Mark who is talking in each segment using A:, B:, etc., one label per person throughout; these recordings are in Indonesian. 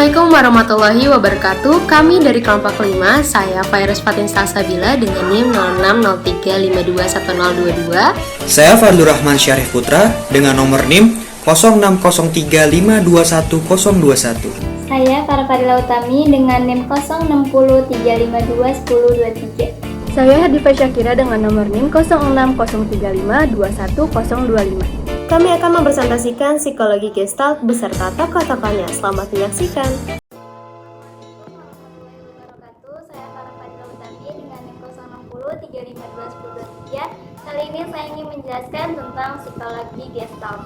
A: Assalamualaikum warahmatullahi wabarakatuh. Kami dari kelompok 5, saya Virus Fatin Salsabila dengan NIM 0603521022.
B: Saya Fadlur Rahman Syarif Putra dengan nomor NIM 0603521021.
C: Saya Farfadila Utami dengan NIM 0603521023.
D: Saya Hadifa Syakira dengan nomor NIM 0603521025.
A: Kami akan mempresentasikan psikologi Gestalt beserta tokoh-tokohnya. Selamat menyaksikan.
C: Saya Farfadila Utami dengan NIM 0603521023. Kali ini saya ingin menjelaskan tentang psikologi Gestalt.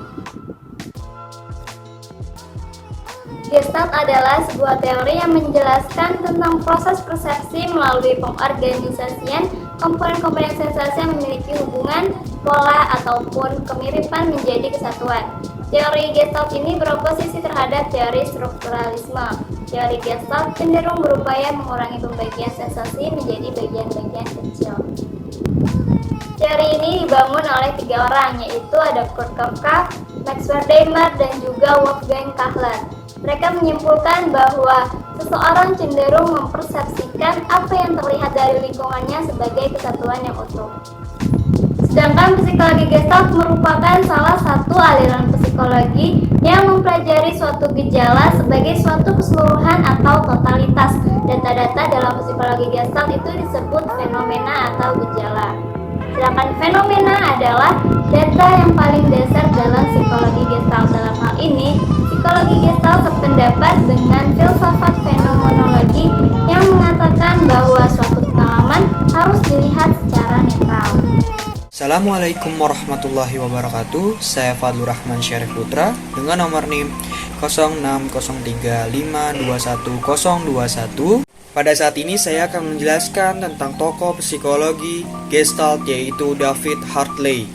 C: Gestalt adalah sebuah teori yang menjelaskan tentang proses persepsi melalui pengorganisasian komponen-komponen sensasi yang memiliki hubungan, pola, ataupun kemiripan menjadi kesatuan. Teori Gestalt ini beroposisi terhadap teori strukturalisme. Teori Gestalt cenderung berupaya mengurangi pembagian sensasi menjadi bagian-bagian kecil. Teori ini dibangun oleh 3 orang, yaitu ada Kurt Kafka, Max Wertheimer, dan juga Wolfgang Kahler. Mereka menyimpulkan bahwa seseorang cenderung mempersepsikan apa yang terlihat dari lingkungannya sebagai kesatuan yang utuh. Sedangkan psikologi Gestalt merupakan salah satu aliran psikologi yang mempelajari suatu gejala sebagai suatu keseluruhan atau totalitas. Data-data dalam psikologi Gestalt itu disebut fenomena atau gejala. Sedangkan fenomena adalah data yang paling dasar dalam psikologi Gestalt. Dalam hal ini, psikologi Gestalt sependapat dengan filsafat fenomenologi yang mengatakan bahwa suatu pengalaman harus dilihat secara netral.
B: Assalamualaikum warahmatullahi wabarakatuh. Saya Fadlur Rahman Syarif Putra dengan nomor NIM 0603521021. Pada saat ini saya akan menjelaskan tentang tokoh psikologi Gestalt, yaitu David Hartley.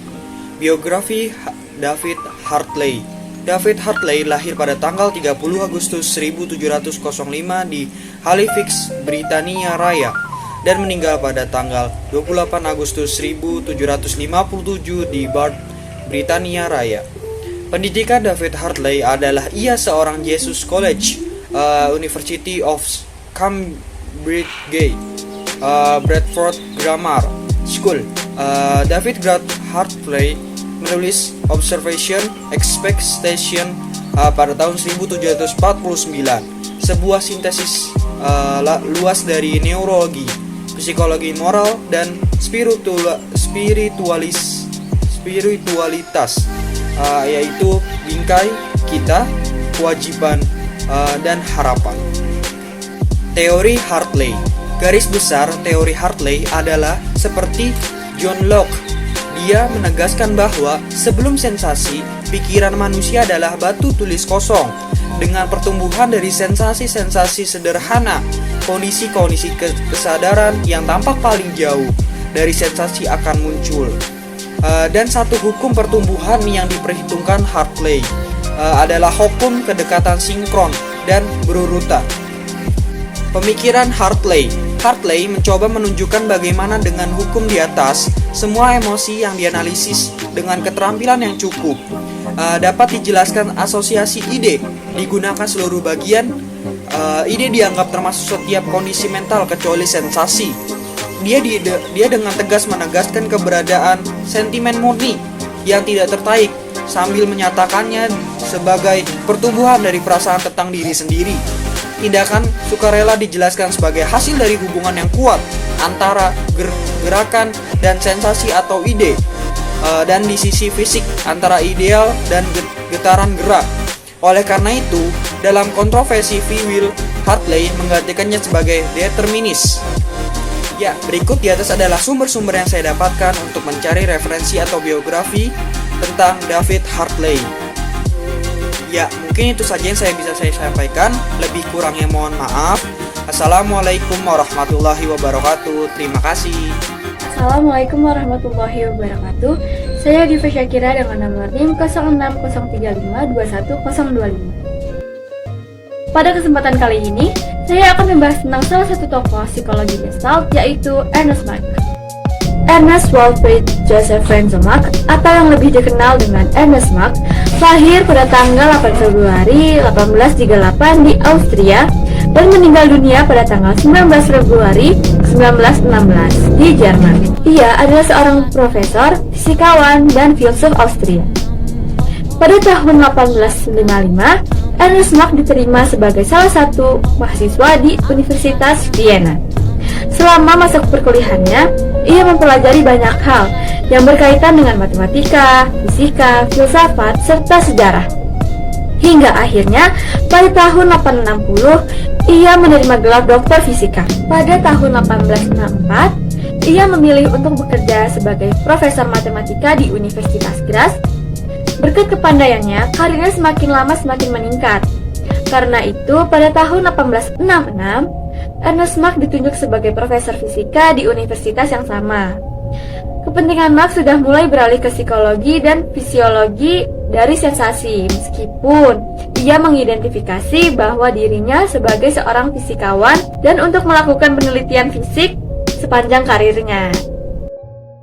B: Biografi David Hartley. David Hartley lahir pada tanggal 30 Agustus 1705 di Halifax, Britania Raya, dan meninggal pada tanggal 28 Agustus 1757 di Bath, Britania Raya. Pendidikan David Hartley adalah ia seorang Jesus College, University of Cambridge, Bradford Grammar School. David Hartley menulis Observation Expectation pada tahun 1749, sebuah sintesis luas dari neurologi, psikologi moral, dan spiritualitas, yaitu bingkai kita, kewajiban, dan harapan. Teori Hartley. Garis besar teori Hartley adalah seperti John Locke. Dia menegaskan bahwa sebelum sensasi, pikiran manusia adalah batu tulis kosong. Dengan pertumbuhan dari sensasi-sensasi sederhana, kondisi-kondisi kesadaran yang tampak paling jauh dari sensasi akan muncul. Dan satu hukum pertumbuhan yang diperhitungkan Hartley adalah hukum kedekatan sinkron dan berurutan. Pemikiran Hartley. Hartley mencoba menunjukkan bagaimana dengan hukum di atas, semua emosi yang dianalisis dengan keterampilan yang cukup dapat dijelaskan asosiasi ide, digunakan seluruh bagian. Ide dianggap termasuk setiap kondisi mental kecuali sensasi. Dia dengan tegas menegaskan keberadaan sentimen murni yang tidak tertarik, sambil menyatakannya sebagai pertumbuhan dari perasaan tentang diri sendiri. Tindakan sukarela dijelaskan sebagai hasil dari hubungan yang kuat antara gerakan dan sensasi atau ide, dan di sisi fisik antara ideal dan getaran gerak. Oleh karena itu, dalam kontroversi free will, Hartley menggantikannya sebagai determinis. Ya, berikut di atas adalah sumber-sumber yang saya dapatkan untuk mencari referensi atau biografi tentang David Hartley. Ya, mungkin itu saja yang bisa saya sampaikan. Lebih kurangnya mohon maaf. Assalamualaikum warahmatullahi wabarakatuh. Terima kasih.
D: Assalamualaikum warahmatullahi wabarakatuh. Saya Hadifa Syakira dengan nomor NIM 0603521025. Pada kesempatan kali ini, saya akan membahas tentang salah satu tokoh psikologi Gestalt, yaitu Ernest Mach. Ernest Walfrid Joseph Franz Mach, atau yang lebih dikenal dengan Ernest Mach, lahir pada tanggal 8 Februari 1838 di Austria dan meninggal dunia pada tanggal 19 Februari 1916 di Jerman. Ia adalah seorang profesor, fisikawan, dan filsuf Austria. Pada tahun 1895, Ernest Mach diterima sebagai salah satu mahasiswa di Universitas Vienna. Selama masa perkuliahannya, ia mempelajari banyak hal yang berkaitan dengan matematika, fisika, filsafat, serta sejarah. Hingga akhirnya, pada tahun 1860, ia menerima gelar doktor fisika. Pada tahun 1864, ia memilih untuk bekerja sebagai profesor matematika di Universitas Graz. Berkat kepandaiannya, karirnya semakin lama semakin meningkat. Karena itu, pada tahun 1866, Ernest Mach ditunjuk sebagai profesor fisika di universitas yang sama. Kepentingan Mach sudah mulai beralih ke psikologi dan fisiologi dari sensasi, meskipun ia mengidentifikasi bahwa dirinya sebagai seorang fisikawan dan untuk melakukan penelitian fisik sepanjang karirnya.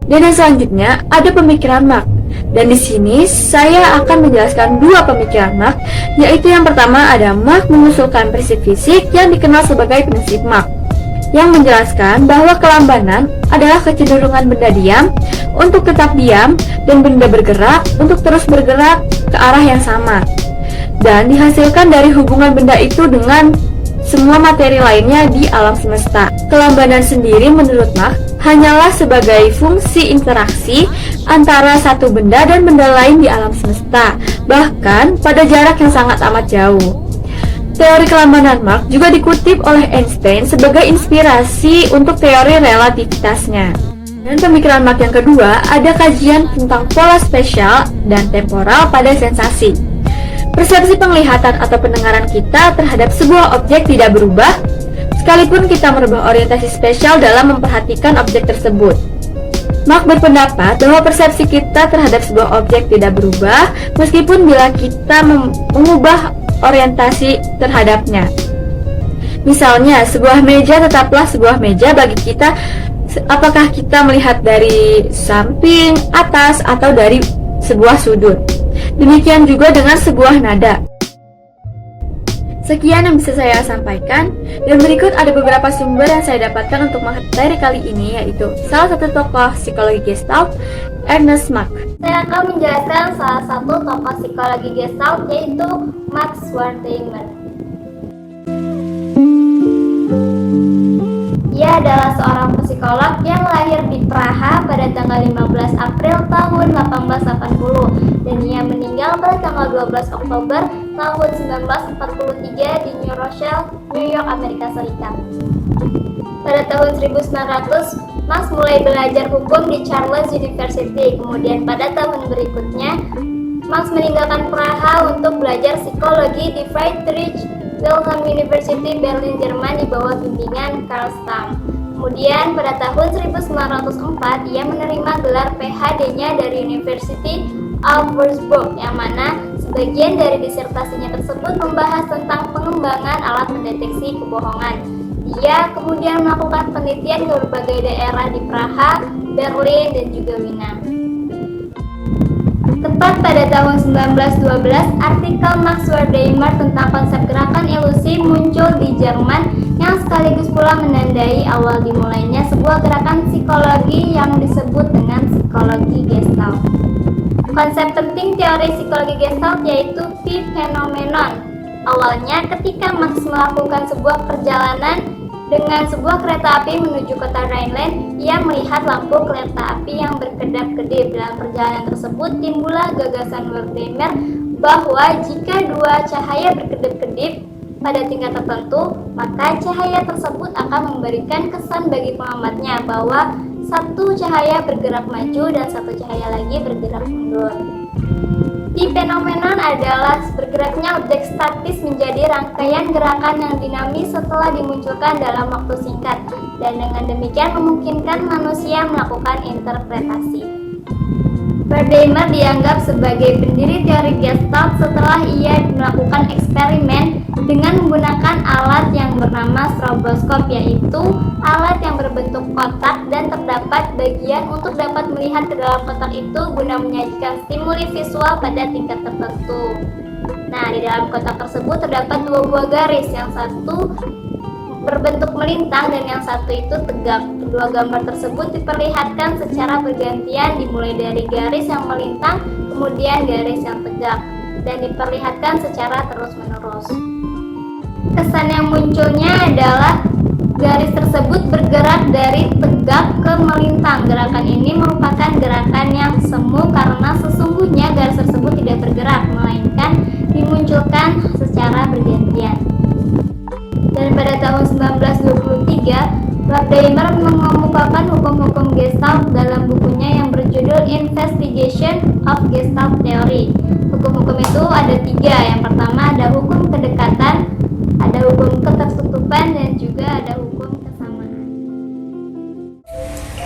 D: Dan yang selanjutnya ada pemikiran Mach. Dan di sini saya akan menjelaskan dua pemikiran Mach, yaitu yang pertama ada Mach mengusulkan prinsip fisik yang dikenal sebagai prinsip Mach, yang menjelaskan bahwa kelambanan adalah kecenderungan benda diam untuk tetap diam dan benda bergerak untuk terus bergerak ke arah yang sama, dan dihasilkan dari hubungan benda itu dengan semua materi lainnya di alam semesta. Kelambanan sendiri menurut Mach hanyalah sebagai fungsi interaksi antara satu benda dan benda lain di alam semesta, bahkan pada jarak yang sangat amat jauh. Teori kelambanan Mach juga dikutip oleh Einstein sebagai inspirasi untuk teori relativitasnya. Dan pemikiran Mach yang kedua ada kajian tentang pola spesial dan temporal pada sensasi. Persepsi penglihatan atau pendengaran kita terhadap sebuah objek tidak berubah, sekalipun kita merubah orientasi spesial dalam memperhatikan objek tersebut. Mach berpendapat bahwa persepsi kita terhadap sebuah objek tidak berubah, meskipun bila kita mengubah orientasi terhadapnya. Misalnya, sebuah meja tetaplah sebuah meja bagi kita, apakah kita melihat dari samping, atas, atau dari sebuah sudut. Demikian juga dengan sebuah nada. Sekian yang bisa saya sampaikan, dan berikut ada beberapa sumber yang saya dapatkan untuk materi kali ini, yaitu salah satu tokoh psikologi Gestalt, Ernest Mach.
C: Saya akan menjelaskan salah satu tokoh psikologi Gestalt, yaitu Max Wertheimer. Ia adalah seorang psikolog yang lahir di Praha pada tanggal 15 April tahun 1880 dan ia meninggal pada tanggal 12 Oktober tahun 1943 di New Rochelle, New York, Amerika Serikat. Pada tahun 1900, Max mulai belajar hukum di Charles University. Kemudian pada tahun berikutnya, Max meninggalkan Praha untuk belajar psikologi di Friedrich Wilhelm University Berlin, Jerman di bawah bimbingan Carl Stamm. Kemudian pada tahun 1904 ia menerima gelar PhD-nya dari University of Würzburg, yang mana sebagian dari disertasinya tersebut membahas tentang pengembangan alat mendeteksi kebohongan. Ia kemudian melakukan penelitian ke berbagai daerah di Praha, Berlin, dan juga Wina. Tepat pada tahun 1912, artikel Max Wertheimer tentang konsep gerakan ilusi muncul di Jerman yang sekaligus pula menandai awal dimulainya sebuah gerakan psikologi yang disebut dengan psikologi Gestalt. Konsep penting teori psikologi Gestalt yaitu P-phenomenon. Awalnya ketika Max melakukan sebuah perjalanan dengan sebuah kereta api menuju kota Rhineland, ia melihat lampu kereta api yang berkedap-kedip. Dalam perjalanan tersebut timbullah gagasan Wertheimer bahwa jika dua cahaya berkedip-kedip pada tingkat tertentu, maka cahaya tersebut akan memberikan kesan bagi pengamatnya bahwa satu cahaya bergerak maju dan satu cahaya lagi bergerak mundur. P-phenomenon adalah bergeraknya objek statis menjadi rangkaian gerakan yang dinamis setelah dimunculkan dalam waktu singkat, dan dengan demikian memungkinkan manusia melakukan interpretasi. Wertheimer dianggap sebagai pendiri teori Gestalt setelah ia melakukan eksperimen dengan menggunakan alat yang bernama stroboskop, yaitu alat yang berbentuk kotak dan terdapat bagian untuk dapat melihat ke dalam kotak itu guna menyajikan stimuli visual pada tingkat tertentu. Nah, di dalam kotak tersebut terdapat dua buah garis, yang satu berbentuk melintang dan yang satu itu tegak. Kedua gambar tersebut diperlihatkan secara bergantian, dimulai dari garis yang melintang, kemudian garis yang tegak, dan diperlihatkan secara terus-menerus. Kesan yang munculnya adalah garis tersebut bergerak dari tegak ke melintang. Gerakan ini merupakan gerakan yang semu karena sesungguhnya garis tersebut tidak bergerak, melainkan dimunculkan secara bergantian. Dan pada tahun 1923, Wertheimer mengemukakan hukum-hukum Gestalt dalam bukunya yang berjudul Investigation of Gestalt Theory. Hukum-hukum itu ada 3. Yang pertama ada hukum kedekatan, ada hukum ketertutupan, dan juga ada hukum kesamaan.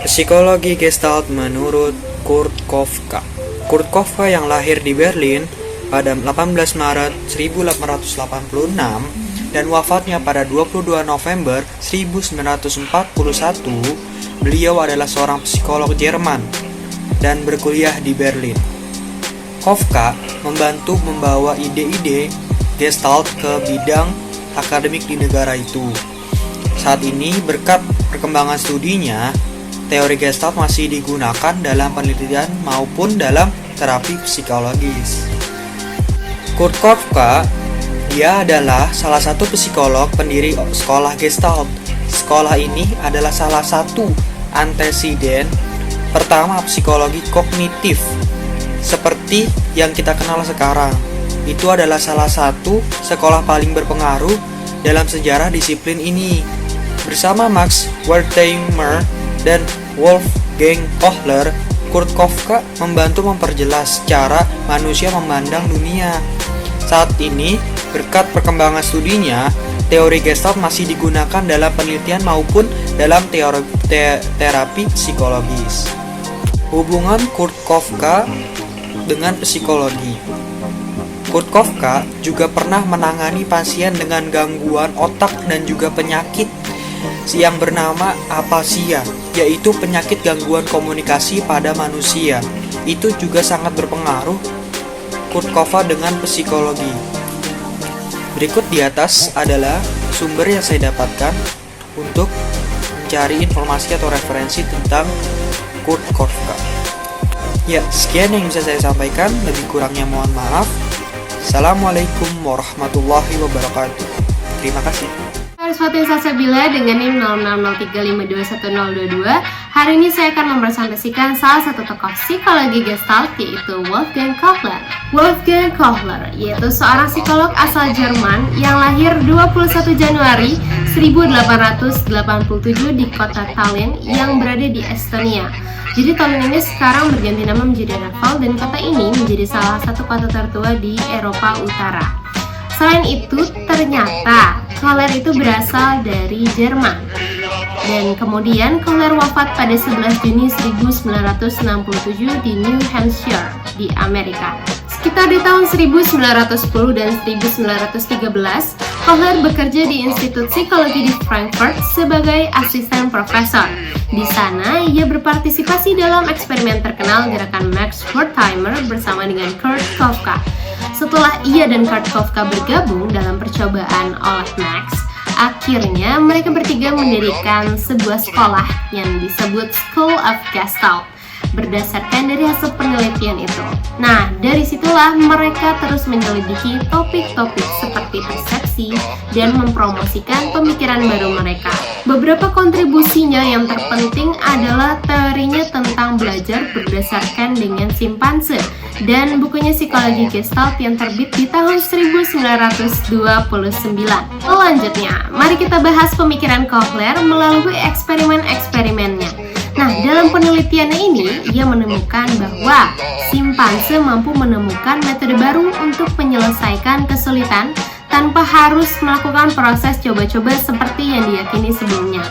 B: Psikologi Gestalt menurut Kurt Koffka. Kurt Koffka yang lahir di Berlin pada 18 Maret 1886 dan wafatnya pada 22 November 1941, beliau adalah seorang psikolog Jerman dan berkuliah di Berlin. Koffka membantu membawa ide-ide Gestalt ke bidang akademik di negara itu. Saat ini, berkat perkembangan studinya, teori Gestalt masih digunakan dalam penelitian maupun dalam terapi psikologis. Kurt Koffka, dia adalah salah satu psikolog pendiri sekolah Gestalt. Sekolah ini adalah salah satu antesiden pertama psikologi kognitif seperti yang kita kenal sekarang. Itu adalah salah satu sekolah paling berpengaruh dalam sejarah disiplin ini. Bersama Max Wertheimer dan Wolfgang Kohler, Kurt Koffka membantu memperjelas cara manusia memandang dunia. Saat ini, berkat perkembangan studinya, teori Gestalt masih digunakan dalam penelitian maupun dalam terapi psikologis. Hubungan Kurt Koffka dengan psikologi. Kurt Koffka juga pernah menangani pasien dengan gangguan otak dan juga penyakit yang bernama apasia, yaitu penyakit gangguan komunikasi pada manusia. Itu juga sangat berpengaruh Kurt Koffka dengan psikologi. Berikut di atas adalah sumber yang saya dapatkan untuk mencari informasi atau referensi tentang Kurt Koffka. Ya, sekian yang bisa saya sampaikan, lebih kurangnya mohon maaf. Assalamualaikum warahmatullahi wabarakatuh. Terima kasih.
A: Fairez Fatin Salsabila dengan NIM 0603521022. Hari ini saya akan mempresentasikan salah satu tokoh psikologi Gestalt, yaitu Wolfgang Kohler. Wolfgang Kohler yaitu seorang psikolog asal Jerman yang lahir 21 Januari 1887 di kota Tallinn yang berada di Estonia. Jadi Tallinn ini sekarang berganti nama menjadi Reval dan kota ini menjadi salah satu kota tertua di Eropa Utara. Selain itu, ternyata Kohler itu berasal dari Jerman. Dan kemudian Kohler wafat pada 11 Juni 1967 di New Hampshire di Amerika. Sekitar di tahun 1910 dan 1913, Kohler bekerja di Institut Psikologi di Frankfurt sebagai asisten profesor. Di sana, ia berpartisipasi dalam eksperimen terkenal gerakan Max Wertheimer bersama dengan Kurt Koffka. Setelah ia dan Kurt Koffka bergabung dalam percobaan oleh Max, akhirnya mereka bertiga mendirikan sebuah sekolah yang disebut School of Gestalt berdasarkan dari hasil penelitian itu. Nah, dari situlah mereka terus menyelidiki topik-topik seperti persepsi dan mempromosikan pemikiran baru mereka. Beberapa kontribusinya yang terpenting adalah teorinya tentang belajar berdasarkan dengan simpanse dan bukunya Psikologi Gestalt yang terbit di tahun 1929. Selanjutnya, mari kita bahas pemikiran Kohler melalui eksperimen-eksperimennya. Nah, dalam penelitiannya ini, ia menemukan bahwa simpanse mampu menemukan metode baru untuk menyelesaikan kesulitan tanpa harus melakukan proses coba-coba seperti yang diyakini sebelumnya.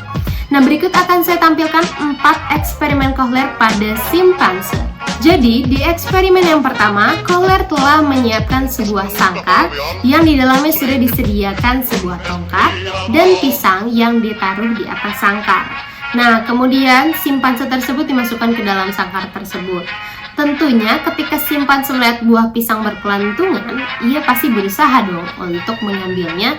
A: Nah, berikut akan saya tampilkan 4 eksperimen Kohler pada simpanse. Jadi, di eksperimen yang pertama, Kohler telah menyiapkan sebuah sangkar yang di dalamnya sudah disediakan sebuah tongkat dan pisang yang ditaruh di atas sangkar. Nah, kemudian simpanse tersebut dimasukkan ke dalam sangkar tersebut. Tentunya ketika simpanse melihat buah pisang berkelantungan, ia pasti berusaha dong untuk mengambilnya.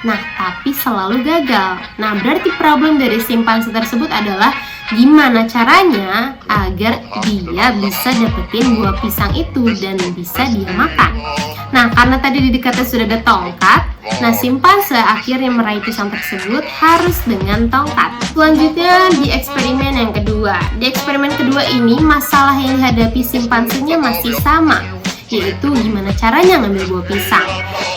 A: Nah, tapi selalu gagal. Nah, berarti problem dari simpanse tersebut adalah gimana caranya agar dia bisa dapetin buah pisang itu dan bisa dia makan. Nah, karena tadi di dekatnya sudah ada tongkat, nah simpanse akhirnya meraih pisang tersebut harus dengan tongkat. Selanjutnya di eksperimen yang kedua. Di eksperimen kedua ini masalah yang dihadapi simpansenya masih sama, yaitu gimana caranya ngambil buah pisang.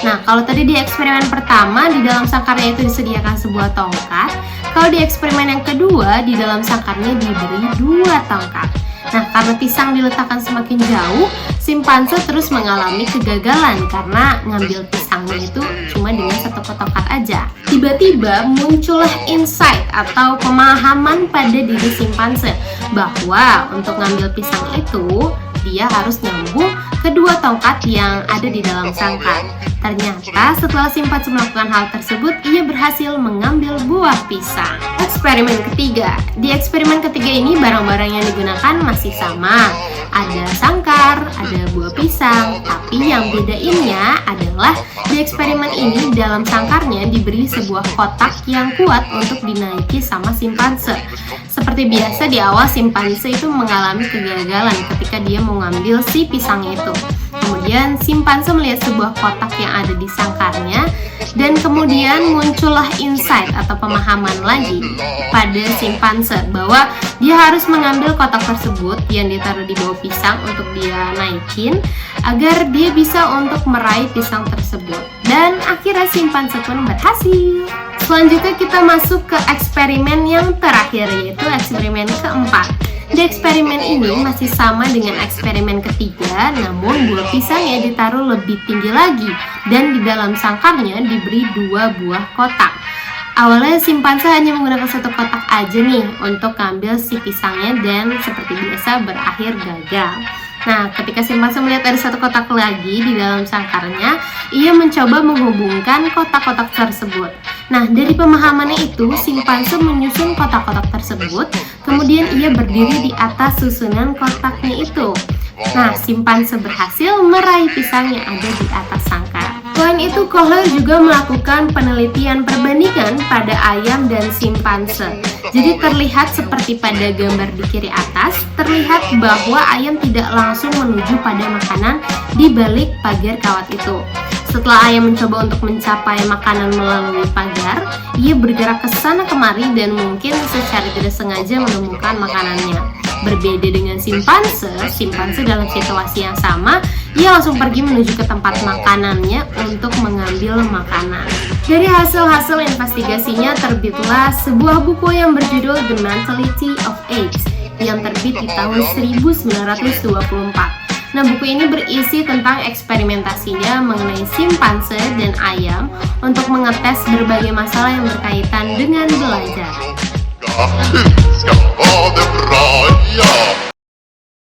A: Nah, kalau tadi di eksperimen pertama di dalam sangkarnya itu disediakan sebuah tongkat, kalau di eksperimen yang kedua di dalam sangkarnya diberi 2 tongkat. Nah, karena pisang diletakkan semakin jauh, simpanse terus mengalami kegagalan karena ngambil pisangnya itu cuma dengan 1 tongkat aja. Tiba-tiba muncullah insight atau pemahaman pada diri simpanse bahwa untuk ngambil pisang itu dia harus nyambung kedua tongkat yang ada di dalam sangkar. Ternyata setelah simpanse melakukan hal tersebut, ia berhasil mengambil buah pisang. Eksperimen ketiga. Di eksperimen ketiga ini barang-barang yang digunakan masih sama. Ada sangkar, ada buah pisang, tapi yang bedainnya adalah di eksperimen ini dalam sangkarnya diberi sebuah kotak yang kuat untuk dinaiki sama simpanse. Seperti biasa di awal simpanse itu mengalami kegagalan ketika dia mau ngambil si pisangnya itu. Kemudian simpanse melihat sebuah kotak yang ada di sangkarnya dan kemudian muncullah insight atau pemahaman lagi pada simpanse bahwa dia harus mengambil kotak tersebut yang ditaruh di bawah pisang untuk dia naikin agar dia bisa untuk meraih pisang tersebut. Dan akhirnya simpanse pun berhasil. Selanjutnya kita masuk ke eksperimen yang terakhir, yaitu eksperimen keempat. Di eksperimen ini masih sama dengan eksperimen ketiga, namun buah pisangnya ditaruh lebih tinggi lagi dan di dalam sangkarnya diberi 2 buah kotak. Awalnya simpanse hanya menggunakan 1 kotak aja nih untuk ngambil si pisangnya dan seperti biasa berakhir gagal. Nah, ketika simpanse melihat ada 1 kotak lagi di dalam sangkarnya, ia mencoba menghubungkan kotak-kotak tersebut. Nah, dari pemahamannya itu, simpanse menyusun kotak-kotak tersebut, kemudian ia berdiri di atas susunan kotaknya itu. Nah, simpanse berhasil meraih pisang yang ada di atas sangkar. Selain itu, Kohler juga melakukan penelitian perbandingan pada ayam dan simpanse. Jadi terlihat seperti pada gambar di kiri atas, terlihat bahwa ayam tidak langsung menuju pada makanan di balik pagar kawat itu. Setelah ayam mencoba untuk mencapai makanan melalui pagar, ia bergerak ke sana kemari dan mungkin secara tidak sengaja menemukan makanannya. Berbeda dengan simpanse dalam situasi yang sama, ia langsung pergi menuju ke tempat makanannya untuk mengambil makanan. Dari hasil-hasil investigasinya terbitlah sebuah buku yang berjudul The Mentality of Apes yang terbit di tahun 1924. Nah, buku ini berisi tentang eksperimentasinya mengenai simpanse dan ayam untuk mengetes berbagai masalah yang berkaitan dengan belajar.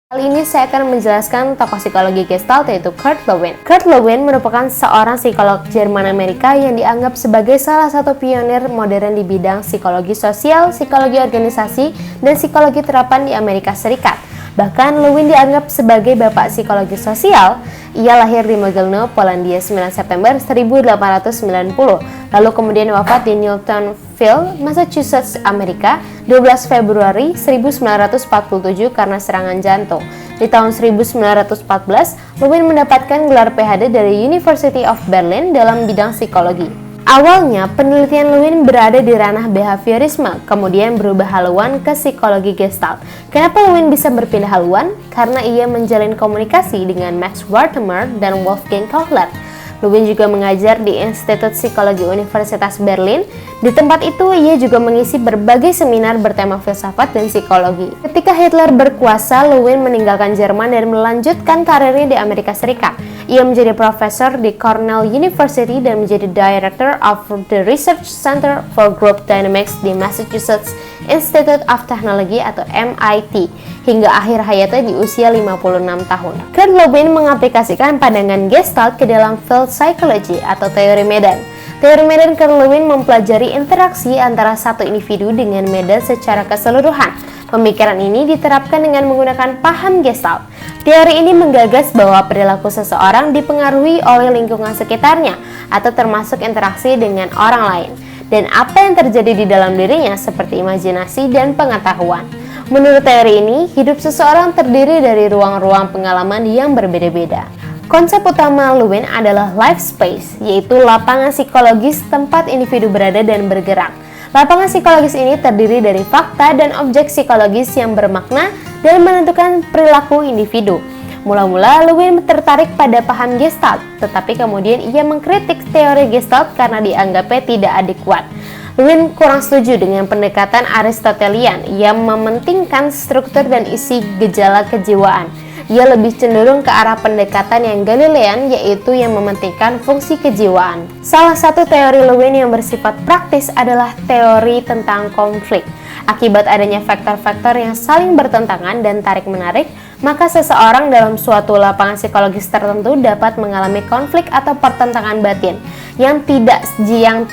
A: Kali ini saya akan menjelaskan tokoh psikologi Gestalt yaitu Kurt Lewin. Kurt Lewin merupakan seorang psikolog Jerman Amerika yang dianggap sebagai salah satu pionir modern di bidang psikologi sosial, psikologi organisasi, dan psikologi terapan di Amerika Serikat. Bahkan Lewin dianggap sebagai bapak psikologi sosial. Ia lahir di Mogelno, Polandia 9 September 1890, lalu kemudian wafat di Newtonville, Massachusetts, Amerika 12 Februari 1947 karena serangan jantung. Di tahun 1914, Lewin mendapatkan gelar PhD dari University of Berlin dalam bidang psikologi. Awalnya, penelitian Lewin berada di ranah behaviorisme, kemudian berubah haluan ke psikologi Gestalt. Kenapa Lewin bisa berpindah haluan? Karena ia menjalin komunikasi dengan Max Wertheimer dan Wolfgang Kohler. Lewin juga mengajar di Institut Psikologi Universitas Berlin. Di tempat itu, ia juga mengisi berbagai seminar bertema filsafat dan psikologi. Ketika Hitler berkuasa, Lewin meninggalkan Jerman dan melanjutkan karirnya di Amerika Serikat. Ia menjadi profesor di Cornell University dan menjadi Director of the Research Center for Group Dynamics di Massachusetts Institute of Technology atau MIT hingga akhir hayatnya di usia 56 tahun. Kurt Lewin mengaplikasikan pandangan Gestalt ke dalam field psychology atau teori medan. Teori medan Kurt Lewin mempelajari interaksi antara satu individu dengan medan secara keseluruhan. Pemikiran ini diterapkan dengan menggunakan paham Gestalt. Teori ini menggagas bahwa perilaku seseorang dipengaruhi oleh lingkungan sekitarnya atau termasuk interaksi dengan orang lain dan apa yang terjadi di dalam dirinya seperti imajinasi dan pengetahuan. Menurut teori ini, hidup seseorang terdiri dari ruang-ruang pengalaman yang berbeda-beda. Konsep utama Lewin adalah life space, yaitu lapangan psikologis tempat individu berada dan bergerak. Lapangan psikologis ini terdiri dari fakta dan objek psikologis yang bermakna dan menentukan perilaku individu. Mula-mula Lewin tertarik pada paham Gestalt, tetapi kemudian ia mengkritik teori Gestalt karena dianggapnya tidak adekuat. Lewin kurang setuju dengan pendekatan Aristotelian yang mementingkan struktur dan isi gejala kejiwaan. Ia lebih cenderung ke arah pendekatan yang Galilean, yaitu yang mementingkan fungsi kejiwaan. Salah satu teori Lewin yang bersifat praktis adalah teori tentang konflik. Akibat adanya faktor-faktor yang saling bertentangan dan tarik-menarik, maka seseorang dalam suatu lapangan psikologis tertentu dapat mengalami konflik atau pertentangan batin yang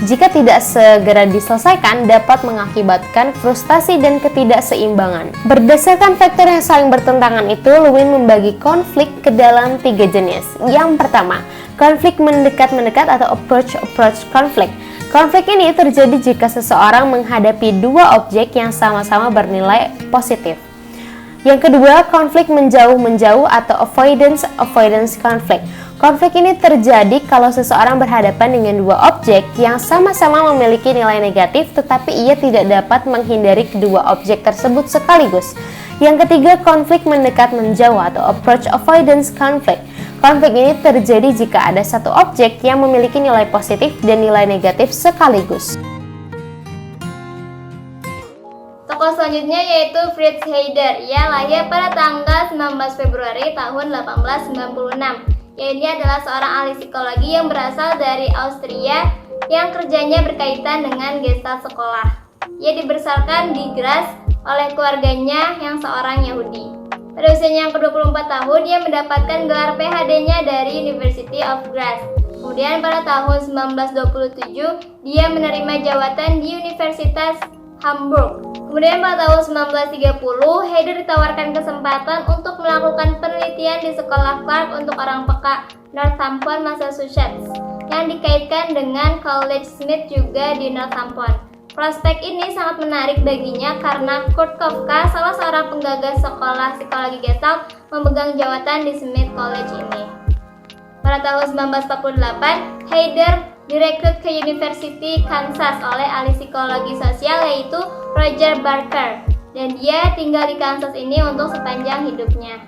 A: jika tidak segera diselesaikan dapat mengakibatkan frustasi dan ketidakseimbangan. Berdasarkan faktor yang saling bertentangan itu, Lewin membagi konflik ke dalam 3 jenis. Yang pertama, konflik mendekat-mendekat atau approach-approach conflict. Konflik ini terjadi jika seseorang menghadapi dua objek yang sama-sama bernilai positif. Yang kedua, konflik menjauh-menjauh atau avoidance conflict. Konflik ini terjadi kalau seseorang berhadapan dengan dua objek yang sama-sama memiliki nilai negatif, tetapi ia tidak dapat menghindari kedua objek tersebut sekaligus. Yang ketiga, konflik mendekat-menjauh atau approach avoidance conflict. Konflik ini terjadi jika ada satu objek yang memiliki nilai positif dan nilai negatif sekaligus.
C: Tokoh selanjutnya yaitu Fritz Heider. Ia lahir pada tanggal 19 Februari tahun 1896. Ia adalah seorang ahli psikologi yang berasal dari Austria yang kerjanya berkaitan dengan Gestalt sekolah. Ia dibesarkan di Graz oleh keluarganya yang seorang Yahudi. Pada usianya yang ke-24 tahun, ia mendapatkan gelar PhD-nya dari University of Graz. Kemudian pada tahun 1927, dia menerima jawatan di Universitas Hamburg. Kemudian pada tahun 1930, Heider ditawarkan kesempatan untuk melakukan penelitian di Sekolah Clark untuk orang peka Northampton, Massachusetts, yang dikaitkan dengan College Smith juga di Northampton. Prospek ini sangat menarik baginya karena Kurt Koepka, salah seorang penggagas sekolah psikologi Gestalt, memegang jawatan di Smith College ini. Pada tahun 1948, Heider direkrut ke University Kansas oleh ahli psikologi sosial yaitu Roger Barker, dan dia tinggal di Kansas ini untuk sepanjang hidupnya.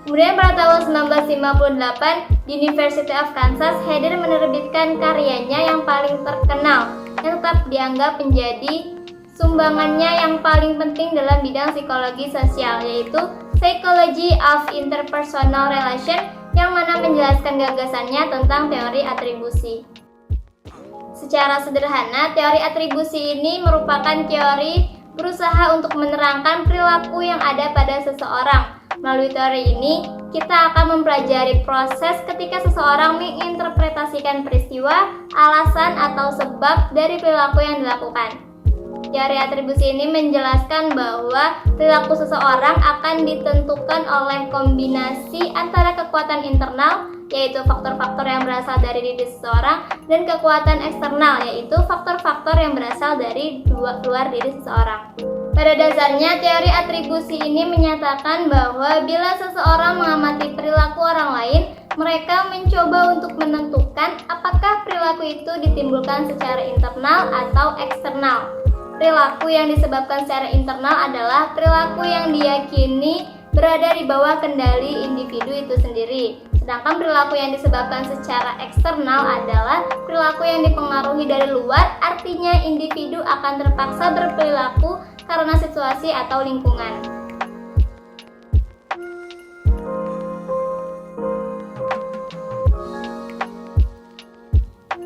C: Kemudian pada tahun 1958, di University of Kansas, Heider menerbitkan karyanya yang paling terkenal, yang tetap dianggap menjadi sumbangannya yang paling penting dalam bidang psikologi sosial, yaitu Psychology of Interpersonal Relation, yang mana menjelaskan gagasannya tentang teori atribusi. Secara sederhana, teori atribusi ini merupakan teori berusaha untuk menerangkan perilaku yang ada pada seseorang. Melalui teori ini, kita akan mempelajari proses ketika seseorang menginterpretasikan peristiwa, alasan, atau sebab dari perilaku yang dilakukan. Teori atribusi ini menjelaskan bahwa perilaku seseorang akan ditentukan oleh kombinasi antara kekuatan internal, yaitu faktor-faktor yang berasal dari diri seseorang, dan kekuatan eksternal, yaitu faktor-faktor yang berasal dari luar diri seseorang. Pada dasarnya, teori atribusi ini menyatakan bahwa bila seseorang mengamati perilaku orang lain, mereka mencoba untuk menentukan apakah perilaku itu ditimbulkan secara internal atau eksternal. Perilaku yang disebabkan secara internal adalah perilaku yang diyakini berada di bawah kendali individu itu sendiri. Sedangkan perilaku yang disebabkan secara eksternal adalah perilaku yang dipengaruhi dari luar, artinya individu akan terpaksa berperilaku karena situasi atau lingkungan.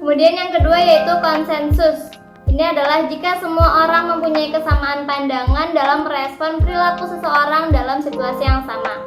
C: Kemudian yang kedua yaitu konsensus. Ini adalah jika semua orang mempunyai kesamaan pandangan dalam merespon perilaku seseorang dalam situasi yang sama.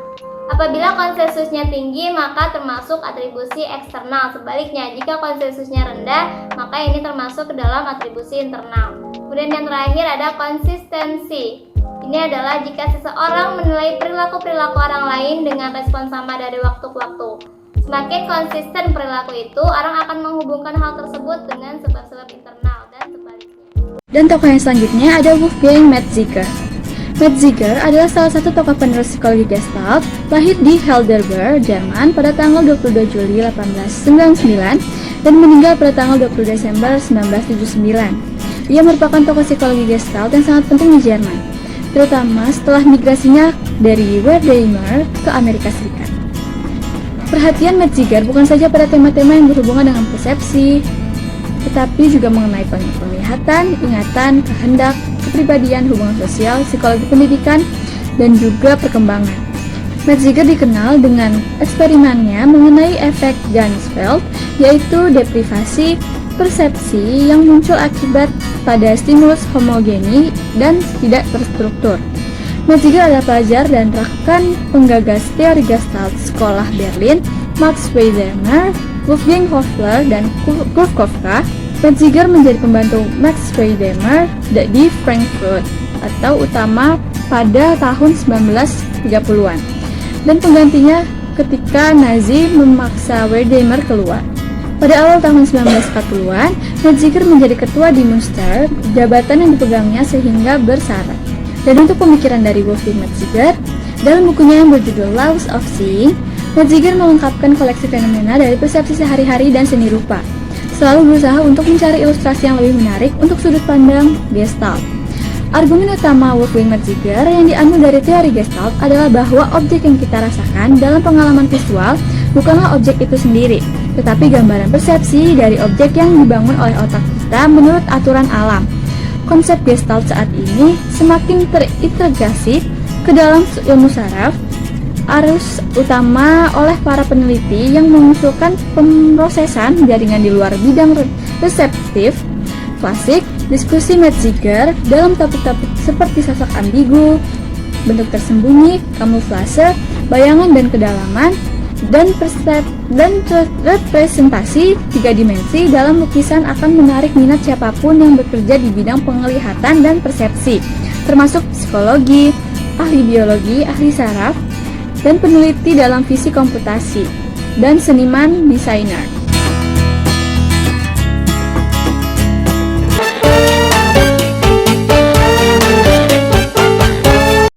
C: Apabila konsensusnya tinggi, maka termasuk atribusi eksternal. Sebaliknya, jika konsensusnya rendah, maka ini termasuk ke dalam atribusi internal. Kemudian yang terakhir ada konsistensi. Ini adalah jika seseorang menilai perilaku-perilaku orang lain dengan respon sama dari waktu ke waktu. Semakin konsisten perilaku itu, orang akan menghubungkan hal tersebut dengan sebab-sebab internal dan sebaliknya.
D: Dan tokoh yang selanjutnya ada Wolfgang Metziger. Metziger adalah salah satu tokoh penerus psikologi Gestalt, lahir di Heidelberg, Jerman pada tanggal 22 Juli 1899 dan meninggal pada tanggal 20 Desember 1979. Ia merupakan tokoh psikologi Gestalt yang sangat penting di Jerman, terutama setelah migrasinya dari Wertheimer ke Amerika Serikat. Perhatian Metziger bukan saja pada tema-tema yang berhubungan dengan persepsi, tetapi juga mengenai penglihatan, ingatan, kehendak, kepribadian, hubungan sosial, psikologi pendidikan, dan juga perkembangan. Metziger dikenal dengan eksperimennya mengenai efek Ganzfeld, yaitu deprivasi persepsi yang muncul akibat pada stimulus homogeni dan tidak terstruktur. Metziger adalah pelajar dan rekan penggagas teori Gestalt Sekolah Berlin, Max Weidheimer, Wolfgang Köhler, dan Kurt Kafka. Metziger menjadi pembantu Max Weidheimer di Frankfurt atau utama pada tahun 1930-an dan penggantinya ketika Nazi memaksa Weidheimer keluar. Pada awal tahun 1940-an, Metziger menjadi ketua di Münster, jabatan yang dipegangnya sehingga bersyarat. Dan untuk pemikiran dari Wolfgang Metziger, dalam bukunya yang berjudul Laws of Seeing, Metziger melengkapkan koleksi fenomena dari persepsi sehari-hari dan seni rupa, selalu berusaha untuk mencari ilustrasi yang lebih menarik untuk sudut pandang Gestalt. Argumen utama Wolfgang Metziger yang diambil dari teori Gestalt adalah bahwa objek yang kita rasakan dalam pengalaman visual bukanlah objek itu sendiri, tetapi gambaran persepsi dari objek yang dibangun oleh otak kita menurut aturan alam. Konsep Gestalt saat ini semakin terintegrasi ke dalam ilmu saraf, arus utama oleh para peneliti yang mengusulkan pemrosesan jaringan di luar bidang reseptif klasik. Diskusi Metziger dalam topik-topik seperti sosok ambigu, bentuk tersembunyi, kamuflase, bayangan dan kedalaman, dan representasi tiga dimensi dalam lukisan akan menarik minat siapapun yang bekerja di bidang penglihatan dan persepsi, termasuk psikologi, ahli biologi, ahli saraf, dan peneliti dalam fisik komputasi, dan seniman desainer.